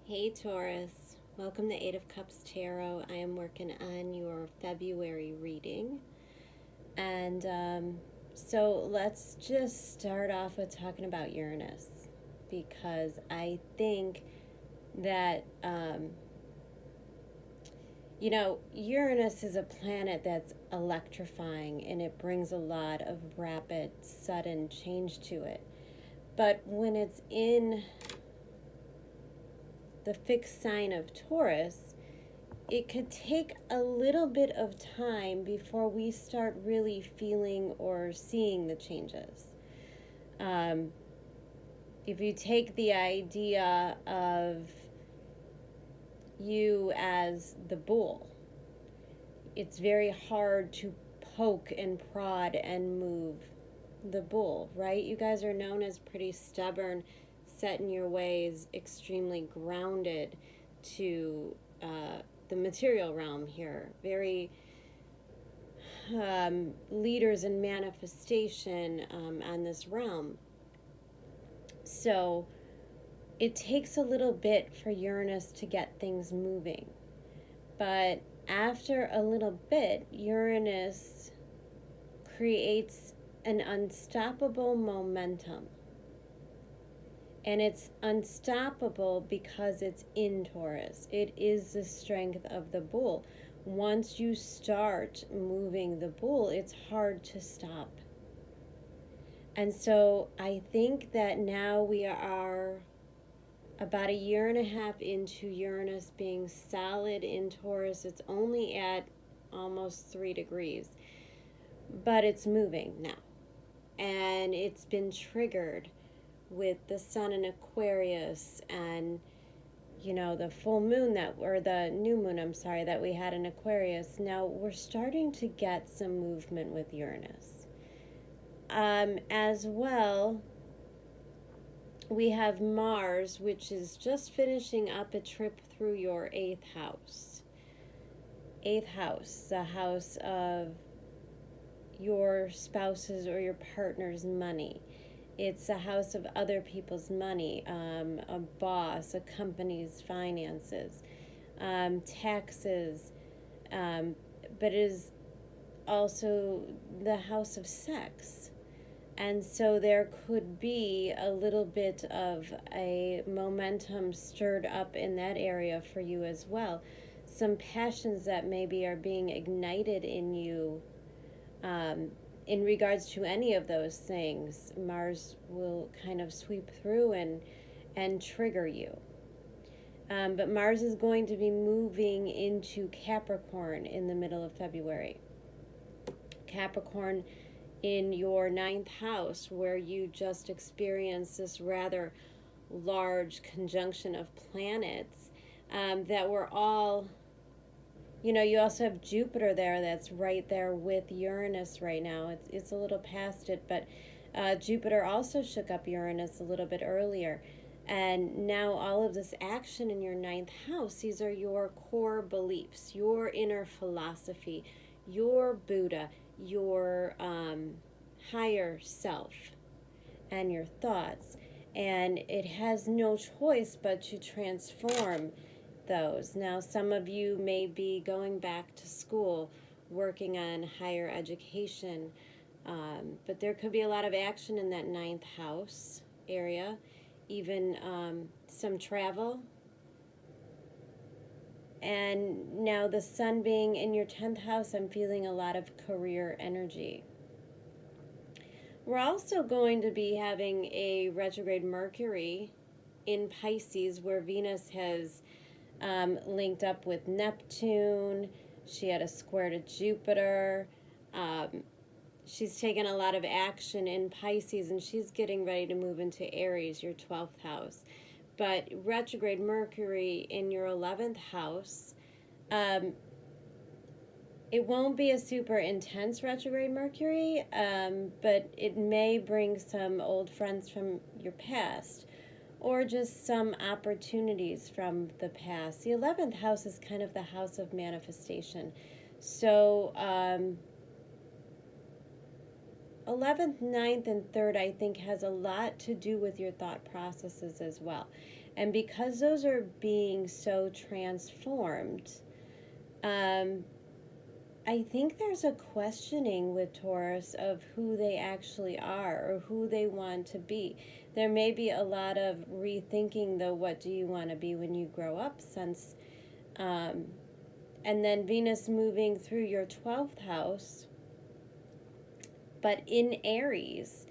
Hey Taurus, welcome to Eight of Cups Tarot. I am working on your February reading. And so let's just start off with talking about Uranus because I think that, Uranus is a planet that's electrifying and it brings a lot of rapid, sudden change to it. But when it's in the fixed sign of Taurus, it could take a little bit of time before we start really feeling or seeing the changes. If you take the idea of you as the bull, it's very hard to poke and prod and move the bull, right? You guys are known as pretty stubborn, set in your ways, extremely grounded to the material realm here. Very leaders in manifestation on this realm. So it takes a little bit for Uranus to get things moving. But after a little bit, Uranus creates an unstoppable momentum. And it's unstoppable because it's in Taurus. It is the strength of the bull. Once you start moving the bull, it's hard to stop. And so I think that now we are about a year and a half into Uranus being solid in Taurus. It's only at almost 3 degrees, but it's moving now. And it's been triggered with the sun in Aquarius and the full moon or the new moon, that we had in Aquarius. Now we're starting to get some movement with Uranus. As well, we have Mars, which is just finishing up a trip through your 8th house. 8th house, the house of your spouse's or your partner's money. It's a house of other people's money, a boss, a company's finances, taxes, but it is also the house of sex. And so there could be a little bit of a momentum stirred up in that area for you as well. Some passions that maybe are being ignited in you in regards to any of those things. Mars will kind of sweep through and trigger you. But Mars is going to be moving into Capricorn in the middle of February. Capricorn in your 9th house, where you just experienced this rather large conjunction of planets that were all... you also have Jupiter there that's right there with Uranus right now. It's a little past it, but Jupiter also shook up Uranus a little bit earlier. And now all of this action in your 9th house, these are your core beliefs, your inner philosophy, your Buddha, your higher self, and your thoughts. And it has no choice but to transform those. Now, some of you may be going back to school, working on higher education, but there could be a lot of action in that 9th house area, even some travel. And now the sun being in your 10th house, I'm feeling a lot of career energy. We're also going to be having a retrograde Mercury in Pisces, where Venus has linked up with Neptune. She had a square to Jupiter. She's taken a lot of action in Pisces, and she's getting ready to move into Aries, your 12th house. But retrograde Mercury in your 11th house, it won't be a super intense retrograde Mercury, but it may bring some old friends from your past, or just some opportunities from the past. The 11th house is kind of the house of manifestation. So 11th, 9th, and 3rd, I think, has a lot to do with your thought processes as well. And because those are being so transformed, I think there's a questioning with Taurus of who they actually are or who they want to be. There may be a lot of rethinking, though, what do you want to be when you grow up, since, and then Venus moving through your 12th house, but in Aries,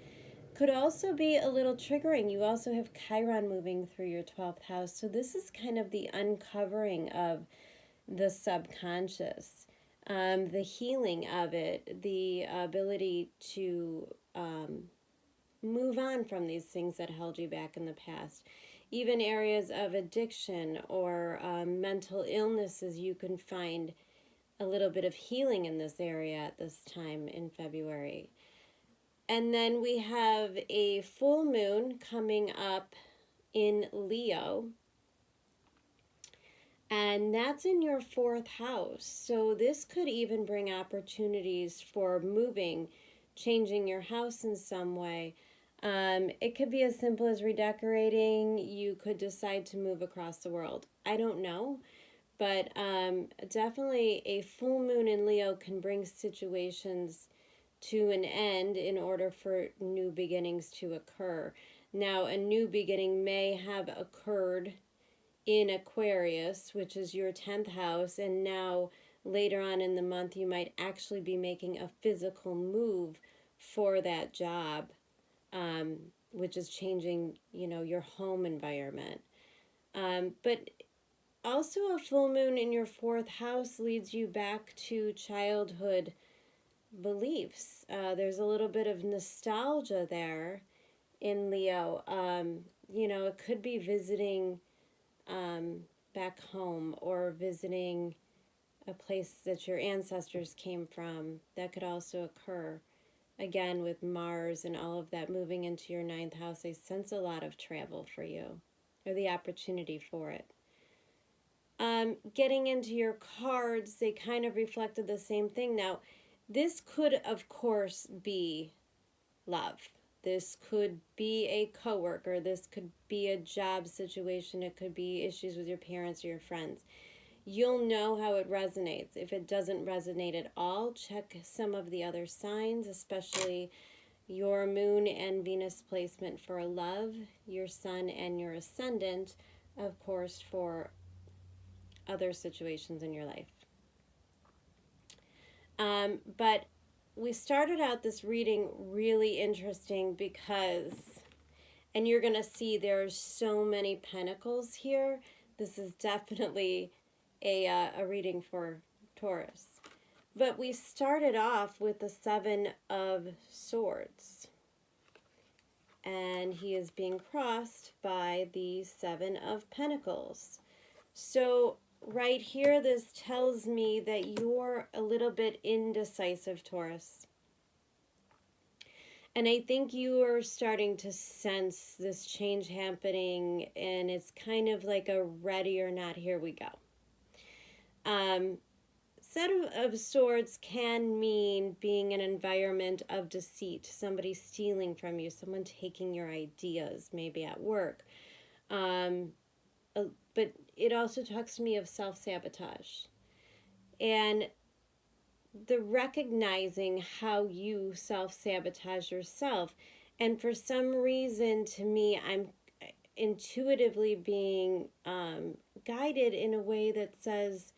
could also be a little triggering. You also have Chiron moving through your 12th house. So this is kind of the uncovering of the subconscious, the healing of it, the ability to move on from these things that held you back in the past. Even areas of addiction or mental illnesses, you can find a little bit of healing in this area at this time in February. And then we have a full moon coming up in Leo, and that's in your 4th house. So this could even bring opportunities for moving, changing your house in some way. It could be as simple as redecorating. You could decide to move across the world. I don't know, but definitely a full moon in Leo can bring situations to an end in order for new beginnings to occur. Now, a new beginning may have occurred in Aquarius, which is your 10th house, and now later on in the month you might actually be making a physical move for that job, which is changing, your home environment. But also a full moon in your 4th house leads you back to childhood beliefs. There's a little bit of nostalgia there in Leo. It could be visiting back home or visiting a place that your ancestors came from. That could also occur. Again, with Mars and all of that moving into your 9th house, I sense a lot of travel for you, or the opportunity for it. Getting into your cards, they kind of reflected the same thing. Now, this could, of course, be love. This could be a coworker. This could be a job situation. It could be issues with your parents or your friends. You'll know how it resonates. If it doesn't resonate at all, check some of the other signs, especially your moon and Venus placement for love, your sun and your ascendant, of course, for other situations in your life. But we started out this reading really interesting because, and you're going to see there's so many pentacles here. This is definitely a reading for Taurus. But we started off with the 7 of Swords. And he is being crossed by the 7 of Pentacles. So right here, this tells me that you're a little bit indecisive, Taurus. And I think you are starting to sense this change happening, and it's kind of like a ready or not, here we go. Set of Swords can mean being an environment of deceit, somebody stealing from you, someone taking your ideas, maybe at work. But it also talks to me of self-sabotage. And the recognizing how you self-sabotage yourself. And for some reason, to me, I'm intuitively being guided in a way that says,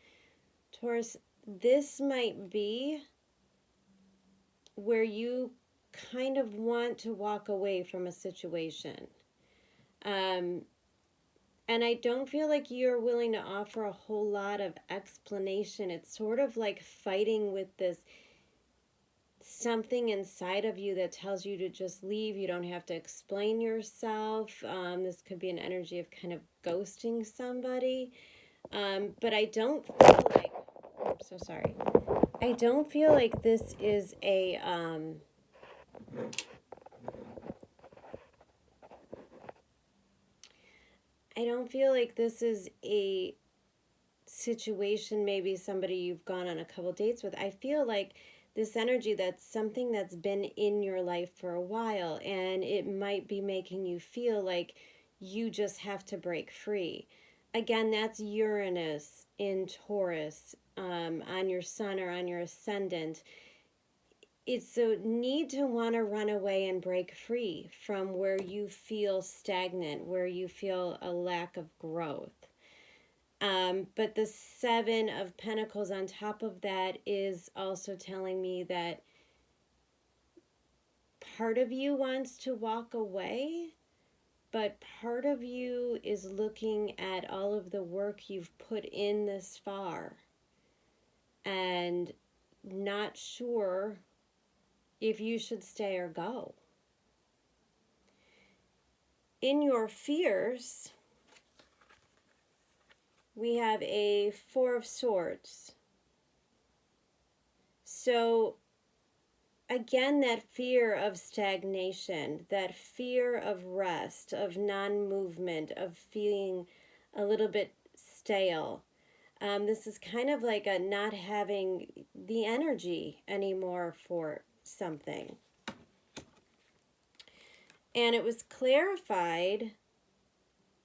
Taurus, this might be where you kind of want to walk away from a situation. And I don't feel like you're willing to offer a whole lot of explanation. It's sort of like fighting with this something inside of you that tells you to just leave. You don't have to explain yourself. This could be an energy of kind of ghosting somebody. But I don't feel like, I'm so sorry. I don't feel like this is a, I don't feel like this is a situation, maybe somebody you've gone on a couple dates with. I feel like this energy that's something that's been in your life for a while, and it might be making you feel like you just have to break free. Again, that's Uranus in Taurus, on your sun or on your ascendant. It's a need to want to run away and break free from where you feel stagnant, where you feel a lack of growth. But the Seven of Pentacles on top of that is also telling me that part of you wants to walk away, but part of you is looking at all of the work you've put in this far and not sure if you should stay or go. In your fears, we have a Four of Swords. So again, that fear of stagnation, that fear of rest, of non-movement, of feeling a little bit stale. This is kind of like a not having the energy anymore for something. And it was clarified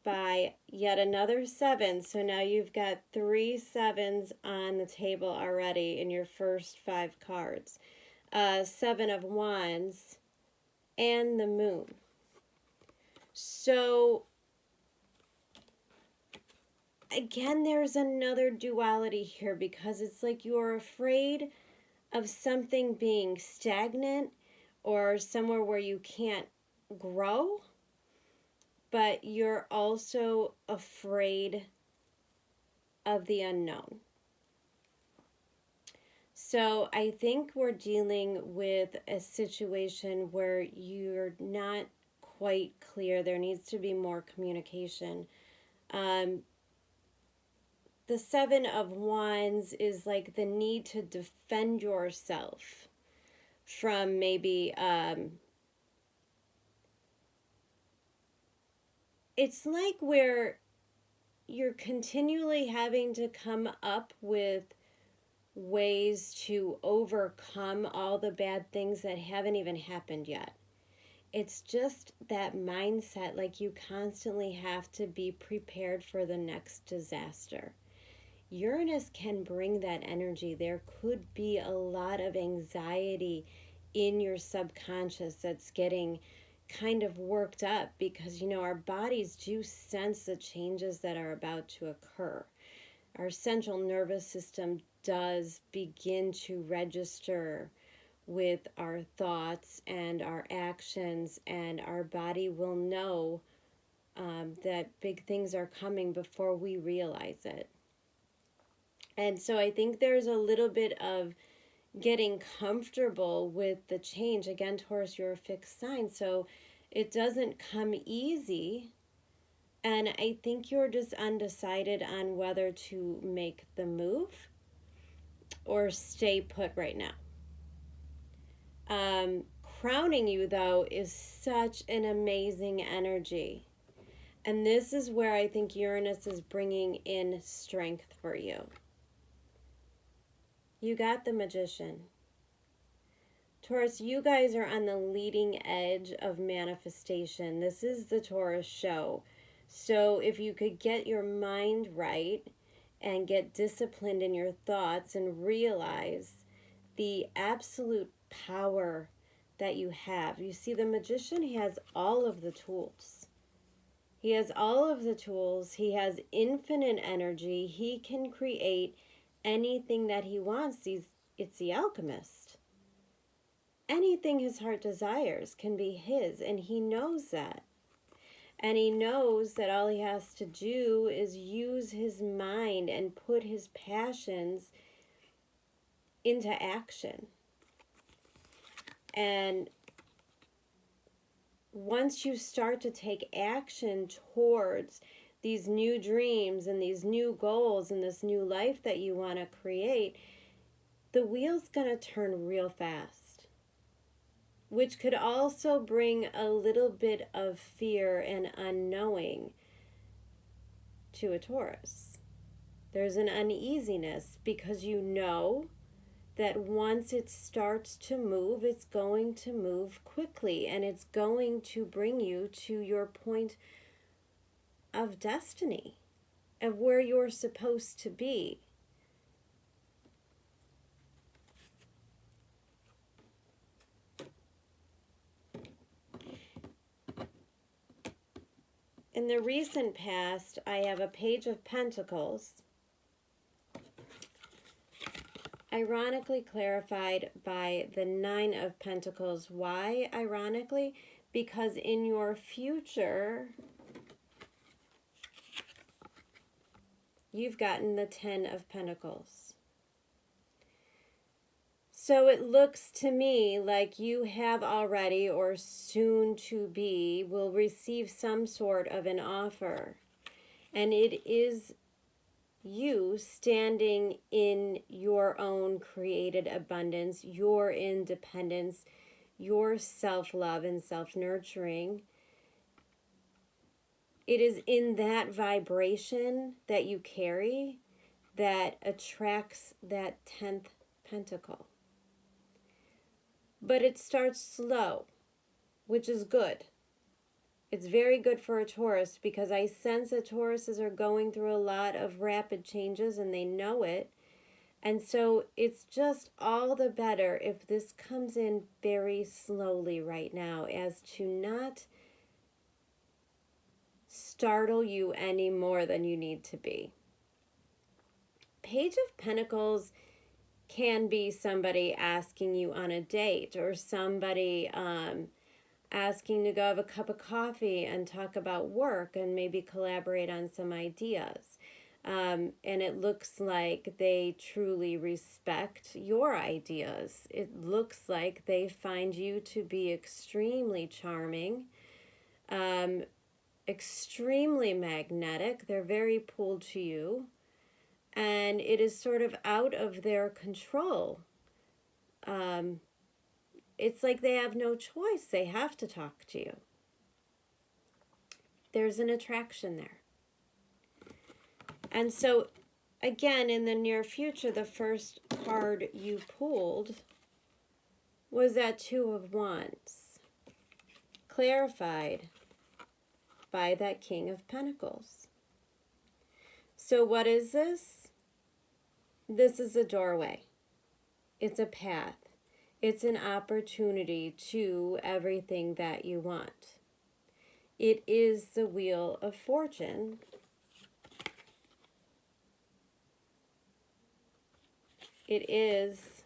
by yet another seven. So now you've got 3 sevens on the table already in your first 5 cards. Seven of Wands and the Moon. So again, there's another duality here, because it's like you're afraid of something being stagnant or somewhere where you can't grow, but you're also afraid of the unknown. So I think we're dealing with a situation where you're not quite clear. There needs to be more communication. The Seven of Wands is like the need to defend yourself from maybe, it's like where you're continually having to come up with ways to overcome all the bad things that haven't even happened yet. It's just that mindset, like you constantly have to be prepared for the next disaster. Uranus can bring that energy. There could be a lot of anxiety in your subconscious that's getting kind of worked up because, you know, our bodies do sense the changes that are about to occur. Our central nervous system does begin to register with our thoughts and our actions, and our body will know that big things are coming before we realize it. And so I think there's a little bit of getting comfortable with the change. Again, Taurus, you're a fixed sign, so it doesn't come easy. And I think you're just undecided on whether to make the move or stay put right now. Crowning you, though, is such an amazing energy. And this is where I think Uranus is bringing in strength for you. You got the Magician. Taurus, you guys are on the leading edge of manifestation. This is the Taurus show. So if you could get your mind right and get disciplined in your thoughts and realize the absolute power that you have. You see, the Magician, he has all of the tools. He has all of the tools. He has infinite energy. He can create anything that he wants. It's the alchemist. Anything his heart desires can be his, and he knows that. And he knows that all he has to do is use his mind and put his passions into action. And once you start to take action towards these new dreams and these new goals and this new life that you want to create, the wheel's going to turn real fast, which could also bring a little bit of fear and unknowing to a Taurus. There's an uneasiness because you know that once it starts to move, it's going to move quickly, and it's going to bring you to your point of destiny, of where you're supposed to be. In the recent past, I have a Page of Pentacles, ironically clarified by the Nine of Pentacles. Why ironically? Because in your future, you've gotten the Ten of Pentacles. So it looks to me like you have already, or soon to be, will receive some sort of an offer. And it is you standing in your own created abundance, your independence, your self-love and self-nurturing. It is in that vibration that you carry that attracts that 10th pentacle. But it starts slow, which is good. It's very good for a Taurus, because I sense that Tauruses are going through a lot of rapid changes and they know it. And so it's just all the better if this comes in very slowly right now, as to not startle you any more than you need to be. Page of Pentacles can be somebody asking you on a date, or somebody asking to go have a cup of coffee and talk about work and maybe collaborate on some ideas. And it looks like they truly respect your ideas. It looks like they find you to be extremely charming, extremely magnetic. They're very pulled to you. And it is sort of out of their control. It's like they have no choice. They have to talk to you. There's an attraction there. And so, again, in the near future, the first card you pulled was that Two of Wands, clarified by that King of Pentacles. So what is this? This is a doorway. It's a path. It's an opportunity to everything that you want. It is the Wheel of Fortune. It is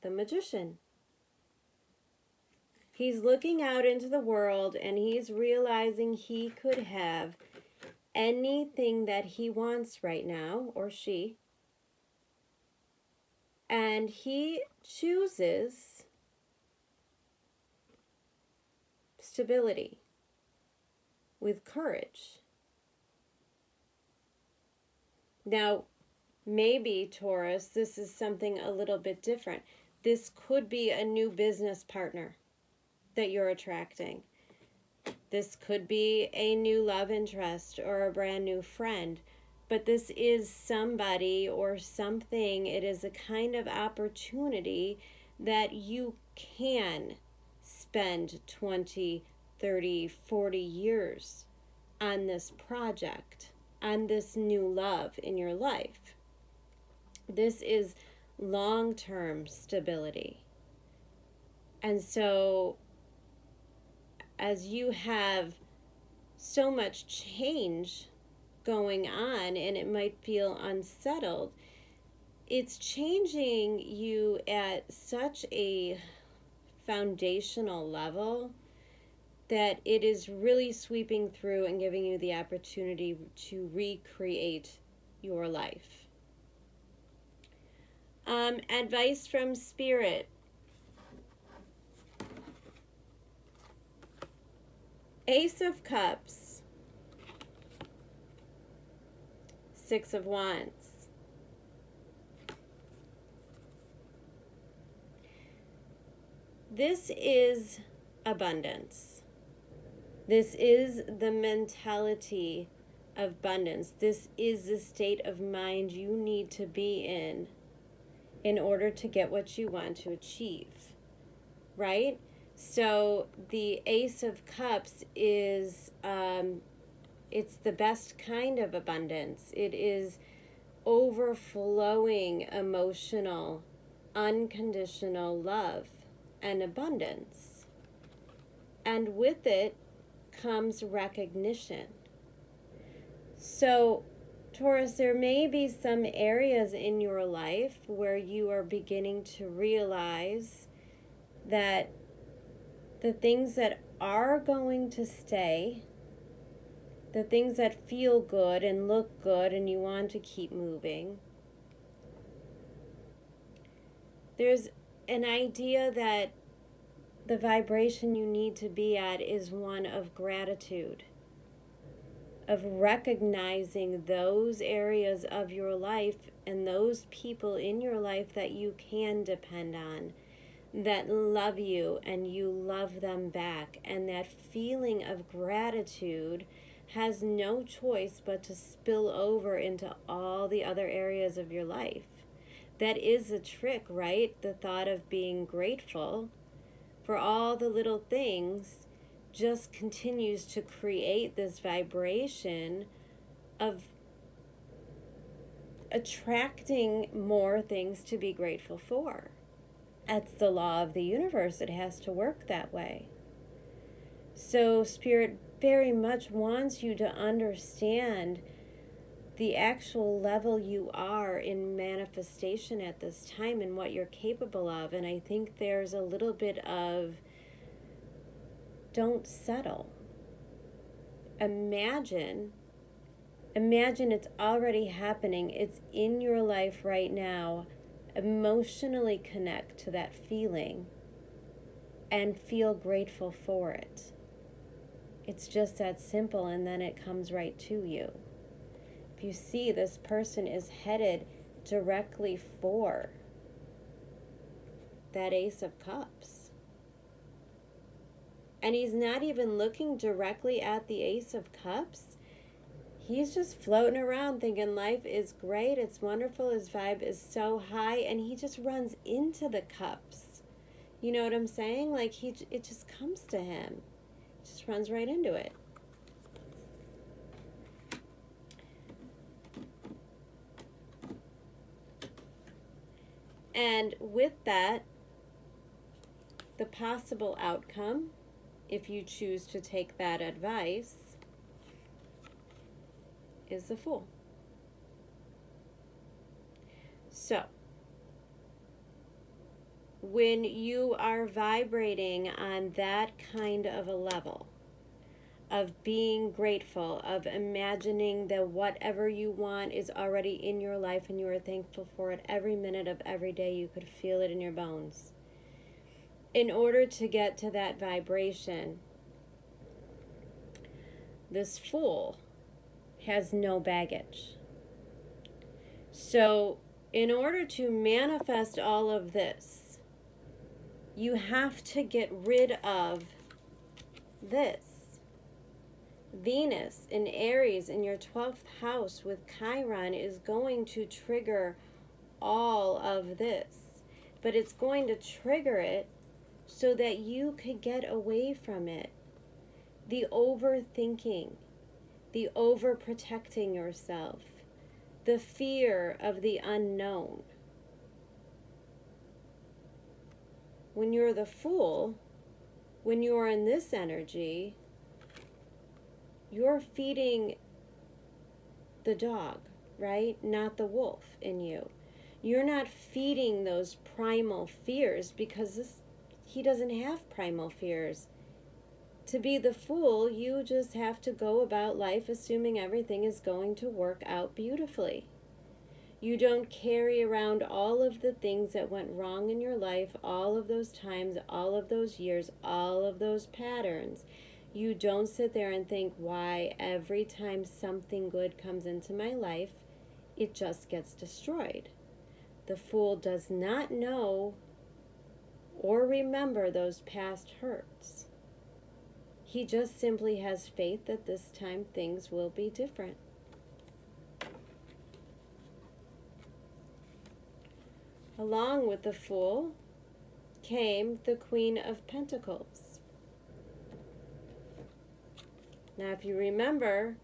the Magician. He's looking out into the world and he's realizing he could have anything that he wants right now, or she. And he chooses stability with courage. Now, maybe, Taurus, this is something a little bit different. This could be a new business partner that you're attracting. This could be a new love interest or a brand new friend. But this is somebody or something. It is a kind of opportunity that you can spend 20, 30, 40 years on this project, on this new love in your life. This is long-term stability. And so, as you have so much change going on and it might feel unsettled, it's changing you at such a foundational level that it is really sweeping through and giving you the opportunity to recreate your life. Advice from Spirit. Ace of Cups. Six of Wands. This is abundance. This is the mentality of abundance. This is the state of mind you need to be in order to get what you want to achieve, right? So the Ace of Cups is, it's the best kind of abundance. It is overflowing emotional, unconditional love and abundance. And with it comes recognition. So, Taurus, there may be some areas in your life where you are beginning to realize that the things that are going to stay, the things that feel good and look good and you want to keep moving, there's an idea that the vibration you need to be at is one of gratitude, of recognizing those areas of your life and those people in your life that you can depend on, that love you and you love them back. And that feeling of gratitude has no choice but to spill over into all the other areas of your life. That is a trick, right? The thought of being grateful for all the little things just continues to create this vibration of attracting more things to be grateful for. That's the law of the universe. It has to work that way. So Spirit very much wants you to understand the actual level you are in manifestation at this time and what you're capable of. And I think there's a little bit of don't settle. Imagine it's already happening. It's in your life right now. Emotionally connect to that feeling and feel grateful for it. It's just that simple, and then it comes right to you. If you see this person is headed directly for that Ace of Cups, and he's not even looking directly at the Ace of Cups, he's just floating around thinking life is great, it's wonderful, his vibe is so high, and he just runs into the cups. You know what I'm saying? Like it just comes to him. Just runs right into it. And with that, the possible outcome, if you choose to take that advice, is the Fool. So, when you are vibrating on that kind of a level of being grateful, of imagining that whatever you want is already in your life and you are thankful for it every minute of every day, you could feel it in your bones. In order to get to that vibration, this Fool has no baggage. So, in order to manifest all of this, you have to get rid of this. Venus in Aries in your 12th house with Chiron is going to trigger all of this. But it's going to trigger it so that you could get away from it. The overthinking, the overprotecting yourself, the fear of the unknown. When you're the Fool, when you're in this energy, you're feeding the dog, right? Not the wolf in you. You're not feeding those primal fears because he doesn't have primal fears. To be the Fool, you just have to go about life assuming everything is going to work out beautifully. You don't carry around all of the things that went wrong in your life, all of those times, all of those years, all of those patterns. You don't sit there and think, why every time something good comes into my life, it just gets destroyed. The Fool does not know or remember those past hurts. He just simply has faith that this time things will be different. along with the Fool came the Queen of Pentacles. Now, if you remember,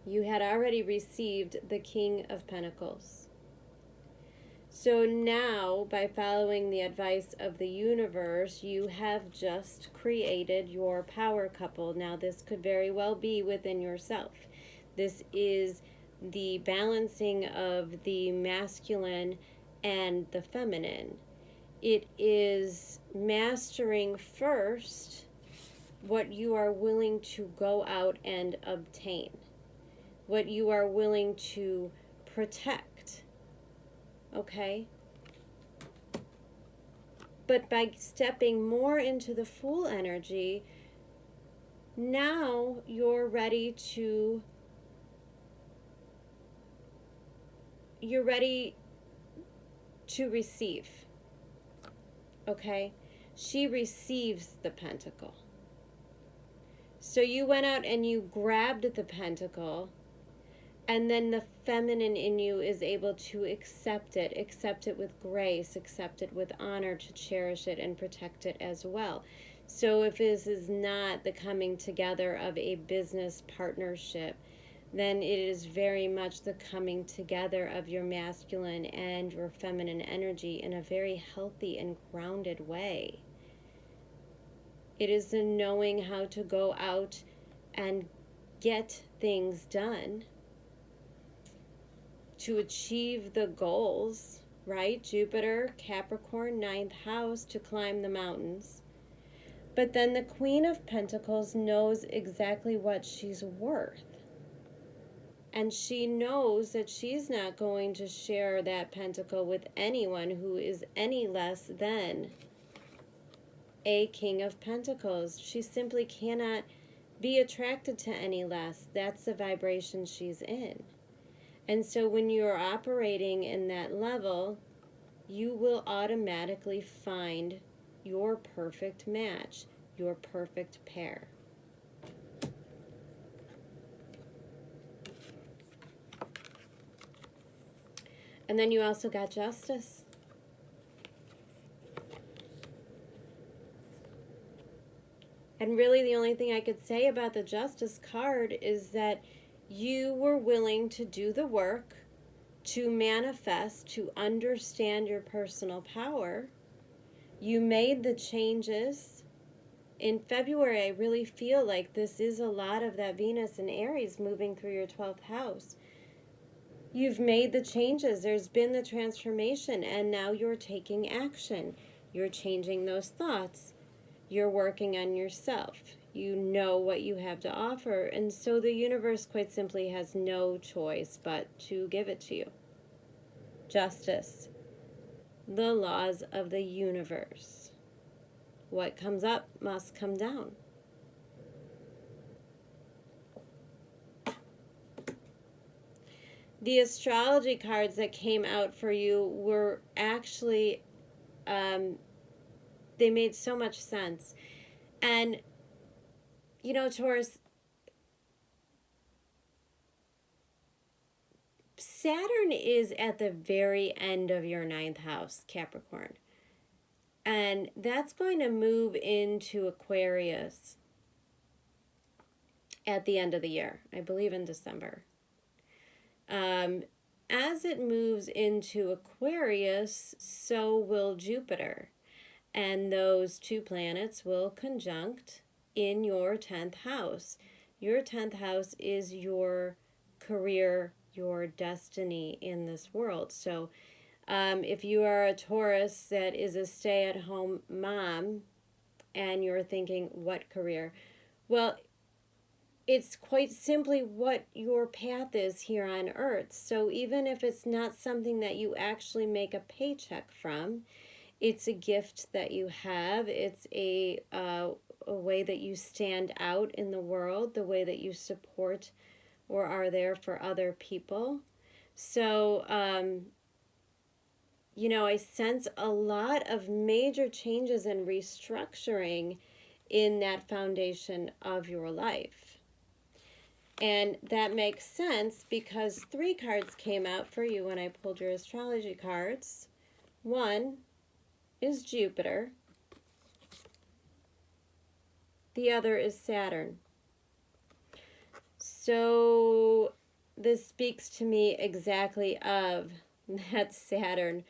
you had already received the King of Pentacles. So now, by following the advice of the universe, you have just created your power couple. Now, this could very well be within yourself. This is the balancing of the masculine and the feminine. It is mastering first what you are willing to go out and obtain, what you are willing to protect, okay? But by stepping more into the Fool energy, now you're ready to receive, okay? She receives the pentacle. So you went out and you grabbed the pentacle, and then the feminine in you is able to accept it with grace, accept it with honor, to cherish it and protect it as well. So if this is not the coming together of a business partnership, then it is very much the coming together of your masculine and your feminine energy in a very healthy and grounded way. It is the knowing how to go out and get things done to achieve the goals, right? Jupiter, Capricorn, 9th house, to climb the mountains. But then the Queen of Pentacles knows exactly what she's worth. And she knows that she's not going to share that pentacle with anyone who is any less than a King of Pentacles. She simply cannot be attracted to any less. That's the vibration she's in. And so when you're operating in that level, you will automatically find your perfect match, your perfect pair. And then you also got Justice. And really the only thing I could say about the Justice card is that you were willing to do the work, to manifest, to understand your personal power. You made the changes. In February, I really feel like this is a lot of that Venus and Aries moving through your 12th house. You've made the changes. There's been the transformation, and now you're taking action. You're changing those thoughts. You're working on yourself. You know what you have to offer, and so the universe quite simply has no choice but to give it to you. Justice. The laws of the universe. What comes up must come down. The astrology cards that came out for you were actually, they made so much sense. And, you know, Taurus, Saturn is at the very end of your 9th house, Capricorn. And that's going to move into Aquarius at the end of the year, I believe in December. As it moves into Aquarius, so will Jupiter. And those two planets will conjunct in your 10th house. Your 10th house is your career, your destiny in this world. So if you are a Taurus that is a stay-at-home mom and you're thinking, what career? Well, it's quite simply what your path is here on Earth. So even if it's not something that you actually make a paycheck from, it's a gift that you have. It's a way that you stand out in the world, the way that you support or are there for other people. So, you know, I sense a lot of major changes and restructuring in that foundation of your life. And that makes sense because 3 cards came out for you when I pulled your astrology cards. One is Jupiter. The other is Saturn. So this speaks to me exactly of that Saturn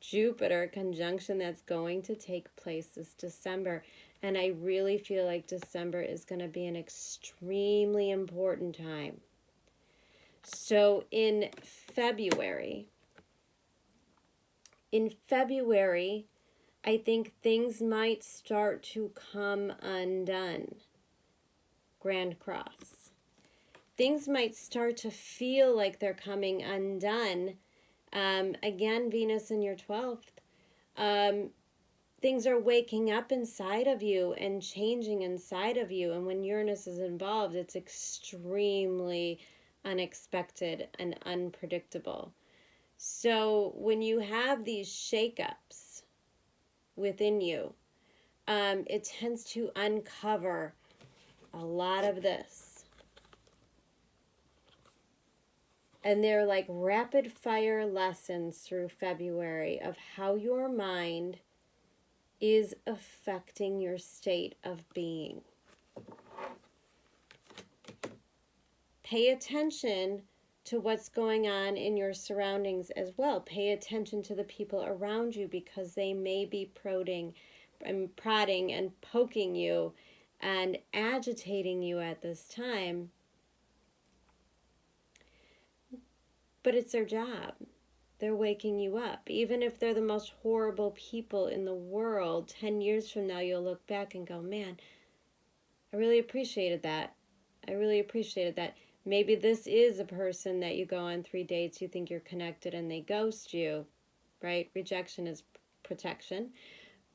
Jupiter conjunction that's going to take place this December. And I really feel like December is going to be an extremely important time. So in February, I think things might start to come undone. Grand Cross. Things might start to feel like they're coming undone. Again, Venus in your 12th. Things are waking up inside of you and changing inside of you. And when Uranus is involved, it's extremely unexpected and unpredictable. So when you have these shakeups within you, it tends to uncover a lot of this. And they're like rapid fire lessons through February of how your mind is affecting your state of being. Pay attention to what's going on in your surroundings as well. Pay attention to the people around you because they may be prodding and poking you and agitating you at this time. But it's their job. They're waking you up. Even if they're the most horrible people in the world, 10 years from now, you'll look back and go, man, I really appreciated that. I really appreciated that. Maybe this is a person that you go on 3 dates, you think you're connected, and they ghost you, right? Rejection is protection.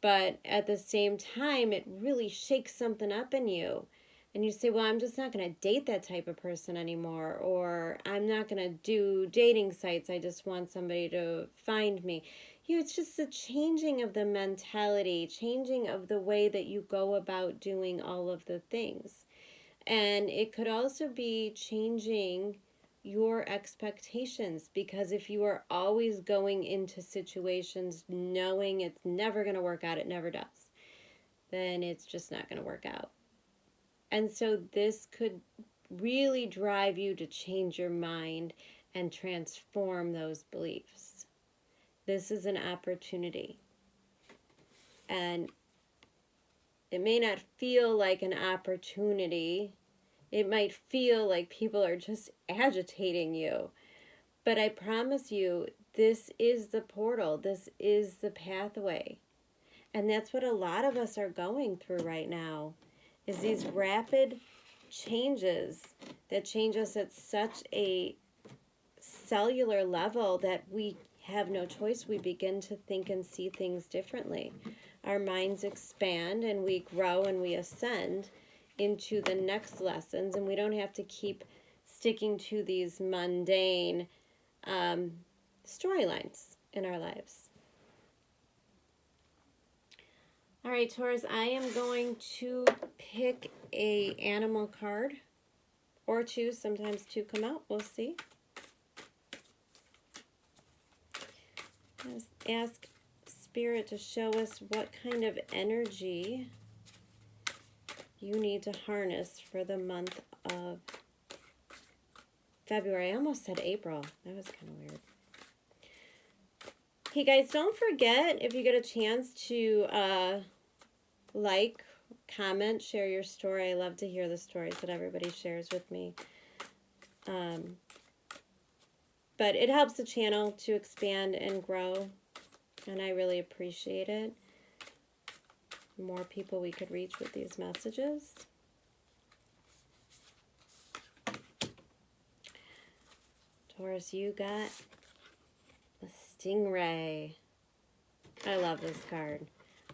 But at the same time, it really shakes something up in you. And you say, well, I'm just not going to date that type of person anymore. Or I'm not going to do dating sites. I just want somebody to find me. It's just a changing of the mentality, changing of the way that you go about doing all of the things. And it could also be changing your expectations, because if you are always going into situations knowing it's never going to work out, it never does, then it's just not going to work out. And so this could really drive you to change your mind and transform those beliefs. This is an opportunity. And it may not feel like an opportunity. It might feel like people are just agitating you. But I promise you, this is the portal. This is the pathway. And that's what a lot of us are going through right now, is these rapid changes that change us at such a cellular level that we have no choice. We begin to think and see things differently. Our minds expand and we grow and we ascend into the next lessons, and we don't have to keep sticking to these mundane storylines in our lives. All right, Taurus, I am going to pick a animal card or 2. Sometimes 2 come out. We'll see. Let's ask Spirit to show us what kind of energy you need to harness for the month of February. I almost said April. That was kind of weird. Hey guys, don't forget, if you get a chance, to like, comment, share your story. I love to hear the stories that everybody shares with me. But it helps the channel to expand and grow, and I really appreciate it. The more people we could reach with these messages. Taurus, you got a stingray. I love this card.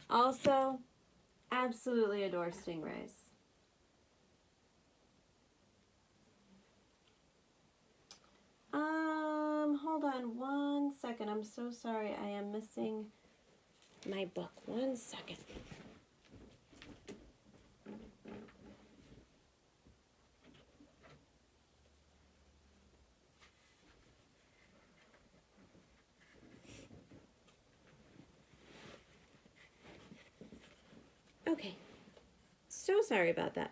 Also, absolutely adore stingrays. Hold on 1 second. I'm so sorry. I am missing my book. 1 second. Okay. So sorry about that.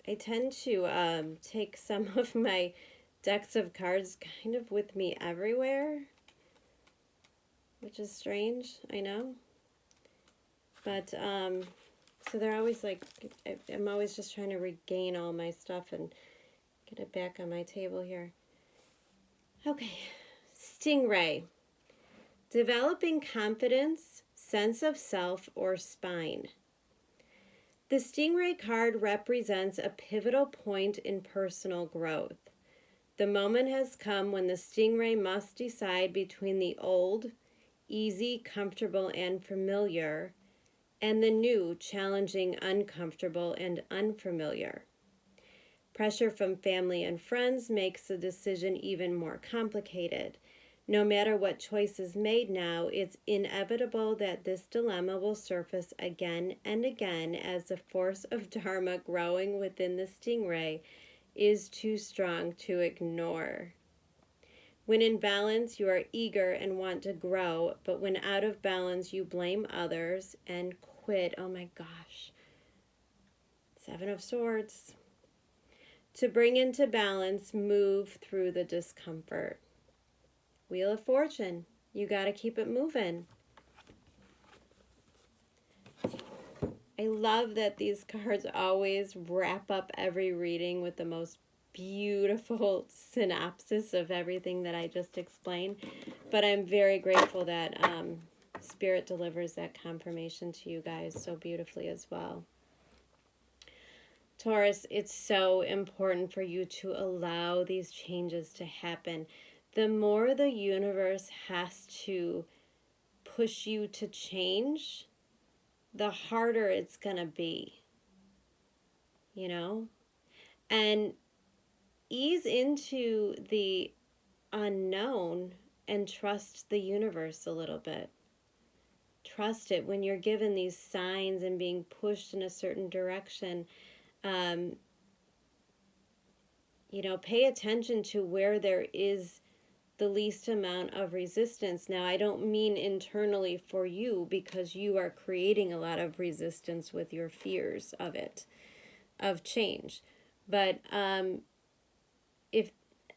I tend to take some of my decks of cards kind of with me everywhere, which is strange, I know. But, so they're always like, I'm always just trying to regain all my stuff and get it back on my table here. Okay, Stingray. Developing confidence, sense of self, or spine. The Stingray card represents a pivotal point in personal growth. The moment has come when the Stingray must decide between the old, easy, comfortable, and familiar, and the new, challenging, uncomfortable, and unfamiliar. Pressure from family and friends makes the decision even more complicated. No matter what choice is made now, it's inevitable that this dilemma will surface again and again as the force of Dharma growing within the Stingray is too strong to ignore. When in balance, you are eager and want to grow, but when out of balance, you blame others and quit. Oh my gosh. Seven of Swords. To bring into balance, move through the discomfort. Wheel of Fortune. You got to keep it moving. I love that these cards always wrap up every reading with the most beautiful synopsis of everything that I just explained. But I'm very grateful that Spirit delivers that confirmation to you guys so beautifully as well. Taurus, it's so important for you to allow these changes to happen. The more the universe has to push you to change, the harder it's going to be, you know? And ease into the unknown and trust the universe a little bit. Trust it when you're given these signs and being pushed in a certain direction. You know, pay attention to where there is the least amount of resistance. Now, I don't mean internally for you, because you are creating a lot of resistance with your fears of it, of change. But if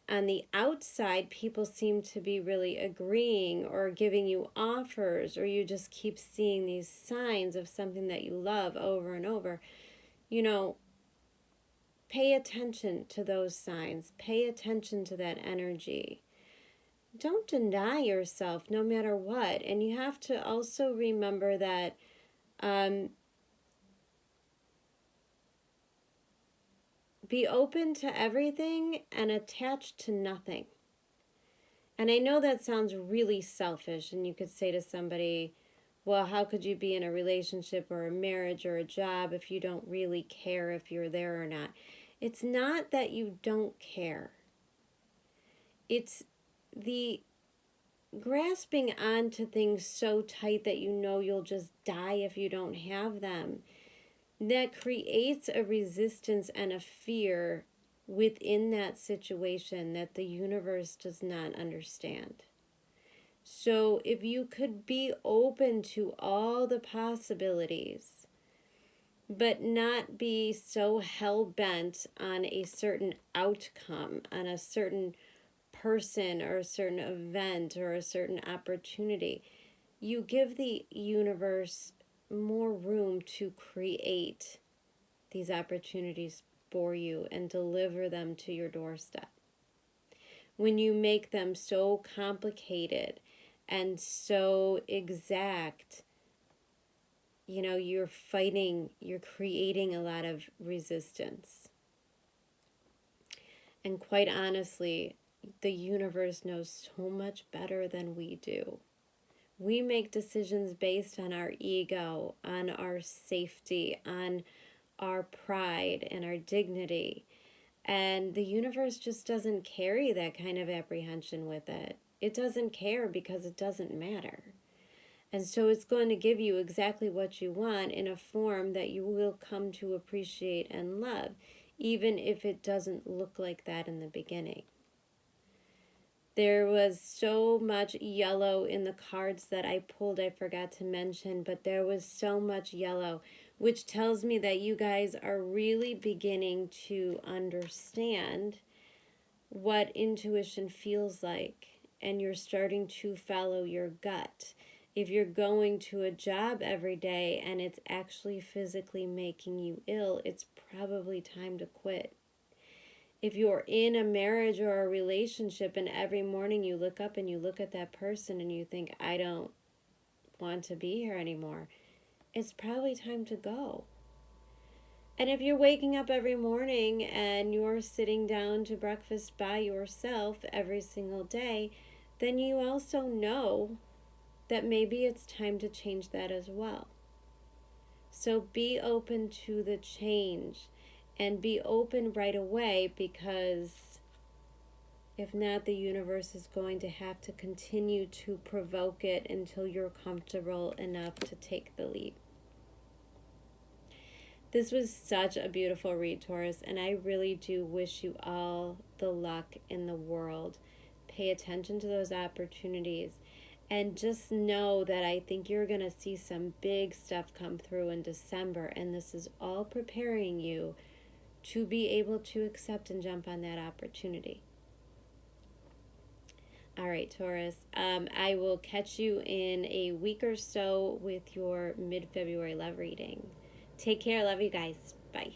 on the outside people seem to be really agreeing or giving you offers, or you just keep seeing these signs of something that you love over and over, you know, pay attention to those signs. Pay attention to that energy. Don't deny yourself no matter what. And you have to also remember that be open to everything and attached to nothing. And I know that sounds really selfish, and you could say to somebody, well, how could you be in a relationship or a marriage or a job if you don't really care if you're there or not? It's not that you don't care. It's the grasping onto things so tight that you know you'll just die if you don't have them, that creates a resistance and a fear within that situation that the universe does not understand. So if you could be open to all the possibilities, but not be so hell-bent on a certain outcome, on a certain person or a certain event or a certain opportunity, you give the universe more room to create these opportunities for you and deliver them to your doorstep. When you make them so complicated and so exact, you know, you're creating a lot of resistance. And quite honestly, the universe knows so much better than we do. We make decisions based on our ego, on our safety, on our pride and our dignity. And the universe just doesn't carry that kind of apprehension with it. It doesn't care because it doesn't matter. And so it's going to give you exactly what you want in a form that you will come to appreciate and love, even if it doesn't look like that in the beginning. There was so much yellow in the cards that I pulled, I forgot to mention, but there was so much yellow, which tells me that you guys are really beginning to understand what intuition feels like, and you're starting to follow your gut. If you're going to a job every day and it's actually physically making you ill, it's probably time to quit. If you're in a marriage or a relationship and every morning you look up and you look at that person and you think, I don't want to be here anymore, it's probably time to go. And if you're waking up every morning and you're sitting down to breakfast by yourself every single day, then you also know that maybe it's time to change that as well. So be open to the change and be open right away, because if not, the universe is going to have to continue to provoke it until you're comfortable enough to take the leap. This was such a beautiful read, Taurus, and I really do wish you all the luck in the world. Pay attention to those opportunities, and just know that I think you're going to see some big stuff come through in December, and this is all preparing you to be able to accept and jump on that opportunity. All right, Taurus. I will catch you in a week or so with your mid-February love reading. Take care. Love you guys. Bye.